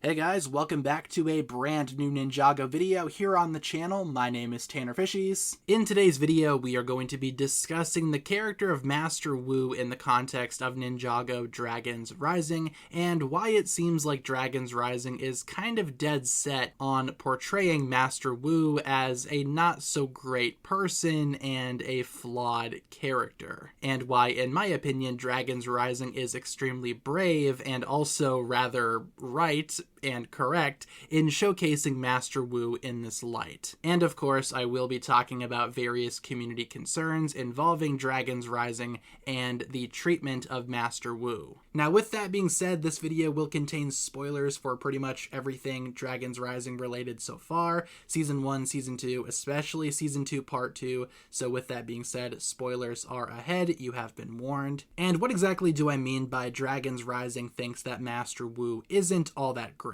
Hey guys, welcome back to a brand new Ninjago video here on the channel. My name is TannerFishies. In today's video, we are going to be discussing the character of Master Wu in the context of Ninjago Dragons Rising, and why it seems like Dragons Rising is kind of dead set on portraying Master Wu as a not so great person and a flawed character, and why, in my opinion, Dragons Rising is extremely brave and also rather right and correct in showcasing Master Wu in this light. And of course, I will be talking about various community concerns involving Dragons Rising and the treatment of Master Wu. Now, with that being said, this video will contain spoilers for pretty much everything Dragons Rising related so far. Season 1, Season 2, especially Season 2 Part 2. So with that being said, spoilers are ahead. You have been warned. And what exactly do I mean by Dragons Rising thinks that Master Wu isn't all that great?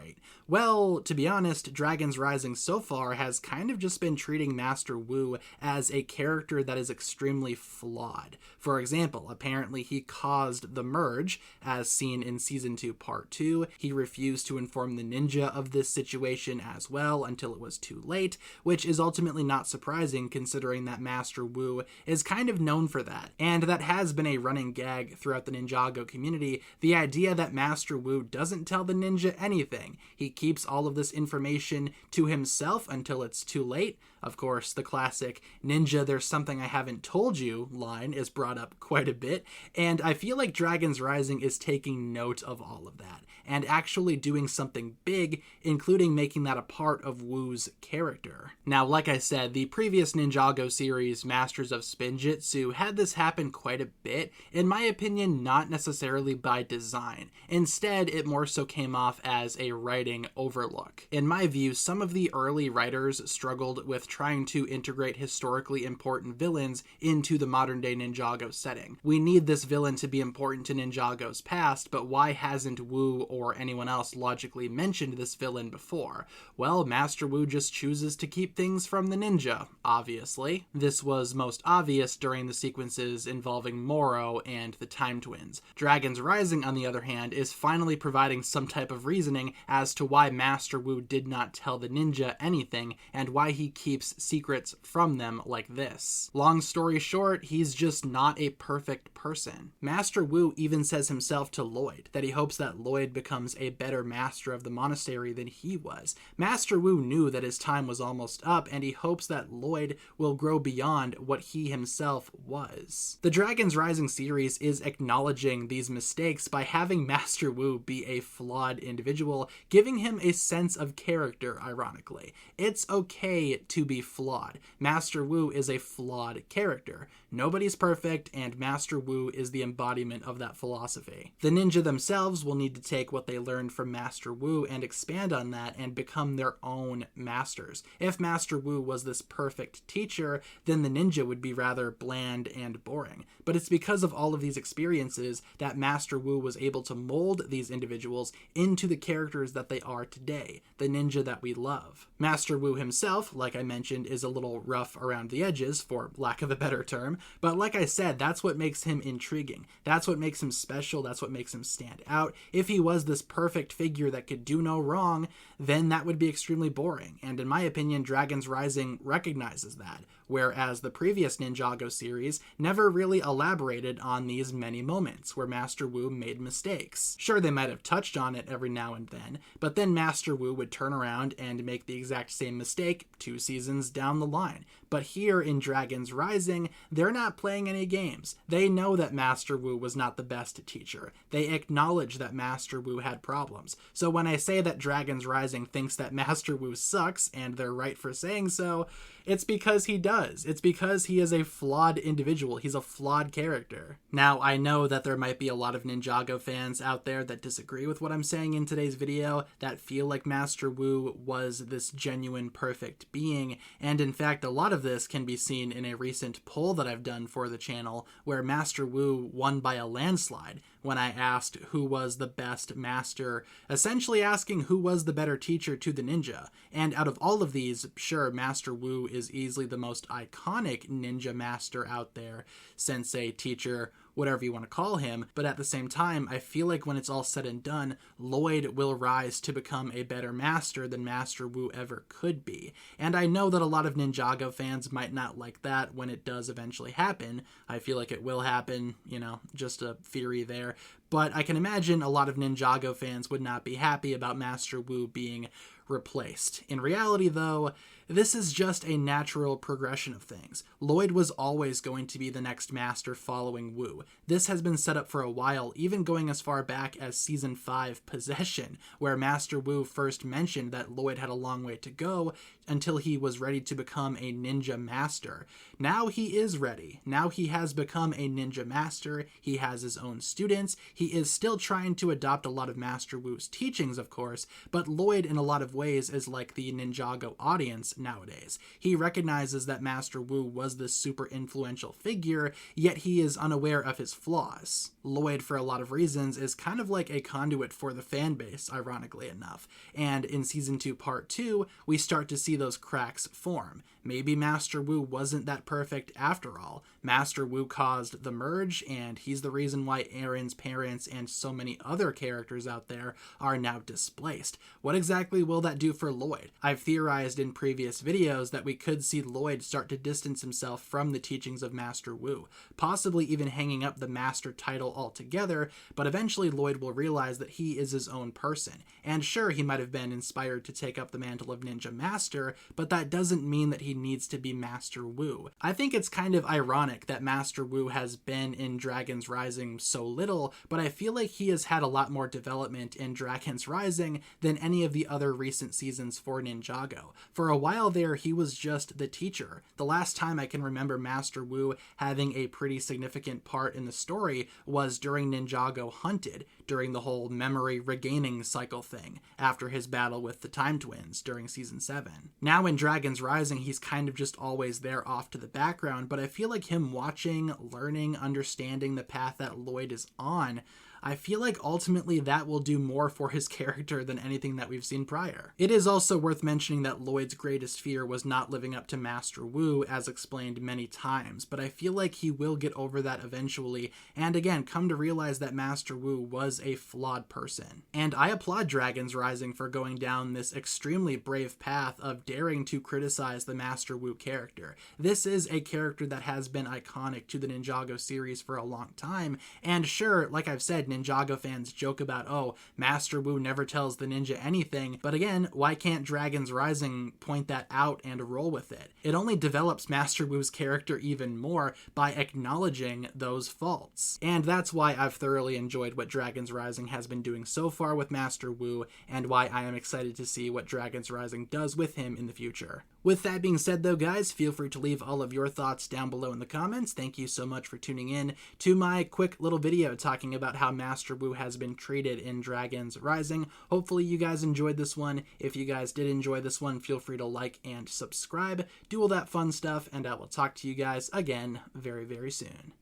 Well, to be honest, Dragons Rising so far has kind of just been treating Master Wu as a character that is extremely flawed. For example, apparently he caused the merge, as seen in Season 2 Part 2. He refused to inform the ninja of this situation as well until it was too late, which is ultimately not surprising considering that Master Wu is kind of known for that. And that has been a running gag throughout the Ninjago community, the idea that Master Wu doesn't tell the ninja anything. He keeps all of this information to himself until it's too late. Of course, the classic "Ninja, there's something I haven't told you" line is brought up quite a bit, and I feel like Dragons Rising is taking note of all of that, and actually doing something big, including making that a part of Wu's character. Now, like I said, the previous Ninjago series, Masters of Spinjitzu, had this happen quite a bit, in my opinion, not necessarily by design. Instead, it more so came off as a writing overlook. In my view, some of the early writers struggled with trying to integrate historically important villains into the modern-day Ninjago setting. We need this villain to be important to Ninjago's past, but why hasn't Wu or anyone else logically mentioned this villain before? Well, Master Wu just chooses to keep things from the ninja, obviously. This was most obvious during the sequences involving Moro and the Time Twins. Dragons Rising, on the other hand, is finally providing some type of reasoning as to why Master Wu did not tell the ninja anything and why he keeps secrets from them like this. Long story short, he's just not a perfect person. Master Wu even says himself to Lloyd that he hopes that Lloyd becomes a better master of the monastery than he was. Master Wu knew that his time was almost up, and he hopes that Lloyd will grow beyond what he himself was. The Dragons Rising series is acknowledging these mistakes by having Master Wu be a flawed individual, giving him a sense of character, ironically. It's okay to be flawed. Master Wu is a flawed character. Nobody's perfect, and Master Wu is the embodiment of that philosophy. The ninja themselves will need to take what they learned from Master Wu and expand on that and become their own masters. If Master Wu was this perfect teacher, then the ninja would be rather bland and boring. But it's because of all of these experiences that Master Wu was able to mold these individuals into the characters that they are today, the ninja that we love. Master Wu himself, like I mentioned, is a little rough around the edges, for lack of a better term, but like I said, that's what makes him intriguing. That's what makes him special. That's what makes him stand out. If he was this perfect figure that could do no wrong, then that would be extremely boring. And in my opinion, Dragons Rising recognizes that, whereas the previous Ninjago series never really elaborated on these many moments where Master Wu made mistakes. Sure, they might have touched on it every now and then, but then Master Wu would turn around and make the exact same mistake 2 seasons down the line. But here in Dragons Rising, they're not playing any games. They know that Master Wu was not the best teacher. They acknowledge that Master Wu had problems. So when I say that Dragons Rising thinks that Master Wu sucks, and they're right for saying so, it's because he does. It's because he is a flawed individual. He's a flawed character. Now, I know that there might be a lot of Ninjago fans out there that disagree with what I'm saying in today's video, that feel like Master Wu was this genuine, perfect being, and in fact, a lot of this can be seen in a recent poll that I've done for the channel, where Master Wu won by a landslide when I asked who was the best master, essentially asking who was the better teacher to the ninja. And out of all of these, sure, Master Wu is easily the most iconic ninja master out there, sensei, teacher, whatever you want to call him, but at the same time, I feel like when it's all said and done, Lloyd will rise to become a better master than Master Wu ever could be. And I know that a lot of Ninjago fans might not like that when it does eventually happen. I feel like it will happen, you know, just a theory there. But I can imagine a lot of Ninjago fans would not be happy about Master Wu being replaced. In reality, though, this is just a natural progression of things. Lloyd was always going to be the next master following Wu. This has been set up for a while, even going as far back as Season 5 Possession, where Master Wu first mentioned that Lloyd had a long way to go until he was ready to become a ninja master. Now he is ready. Now he has become a ninja master. He has his own students. He is still trying to adopt a lot of Master Wu's teachings, of course, but Lloyd in a lot of ways is like the Ninjago audience nowadays. He recognizes that Master Wu was this super influential figure, yet he is unaware of his flaws. Lloyd, for a lot of reasons, is kind of like a conduit for the fan base, ironically enough. And in Season 2 Part 2, we start to see those cracks form. Maybe Master Wu wasn't that perfect after all. Master Wu caused the merge, and he's the reason why Aaron's parents and so many other characters out there are now displaced. What exactly will that do for Lloyd? I've theorized in previous videos that we could see Lloyd start to distance himself from the teachings of Master Wu, possibly even hanging up the master title altogether, but eventually Lloyd will realize that he is his own person. And sure, he might have been inspired to take up the mantle of Ninja Master, but that doesn't mean that he needs to be Master Wu. I think it's kind of ironic that Master Wu has been in Dragon's Rising so little, but I feel like he has had a lot more development in Dragon's Rising than any of the other recent seasons for Ninjago. For a while there, he was just the teacher. The last time I can remember Master Wu having a pretty significant part in the story was during Ninjago Hunted, during the whole memory regaining cycle thing, after his battle with the Time Twins during Season 7. Now in Dragon's Rising, he's kind of just always there off to the background, but I feel like him watching, learning, understanding the path that Lloyd is on, I feel like ultimately that will do more for his character than anything that we've seen prior. It is also worth mentioning that Lloyd's greatest fear was not living up to Master Wu, as explained many times, but I feel like he will get over that eventually, and again, come to realize that Master Wu was a flawed person. And I applaud Dragon's Rising for going down this extremely brave path of daring to criticize the Master Wu character. This is a character that has been iconic to the Ninjago series for a long time, and sure, like I've said, Ninjago fans joke about, oh, Master Wu never tells the ninja anything, but again, why can't Dragon's Rising point that out and roll with it? It only develops Master Wu's character even more by acknowledging those faults. And that's why I've thoroughly enjoyed what Dragon's Rising has been doing so far with Master Wu, and why I am excited to see what Dragon's Rising does with him in the future. With that being said though, guys, feel free to leave all of your thoughts down below in the comments. Thank you so much for tuning in to my quick little video talking about how Master Wu has been treated in Dragon's Rising. Hopefully you guys enjoyed this one. If you guys did enjoy this one, feel free to like and subscribe, do all that fun stuff, and I will talk to you guys again very, very soon.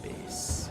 Peace.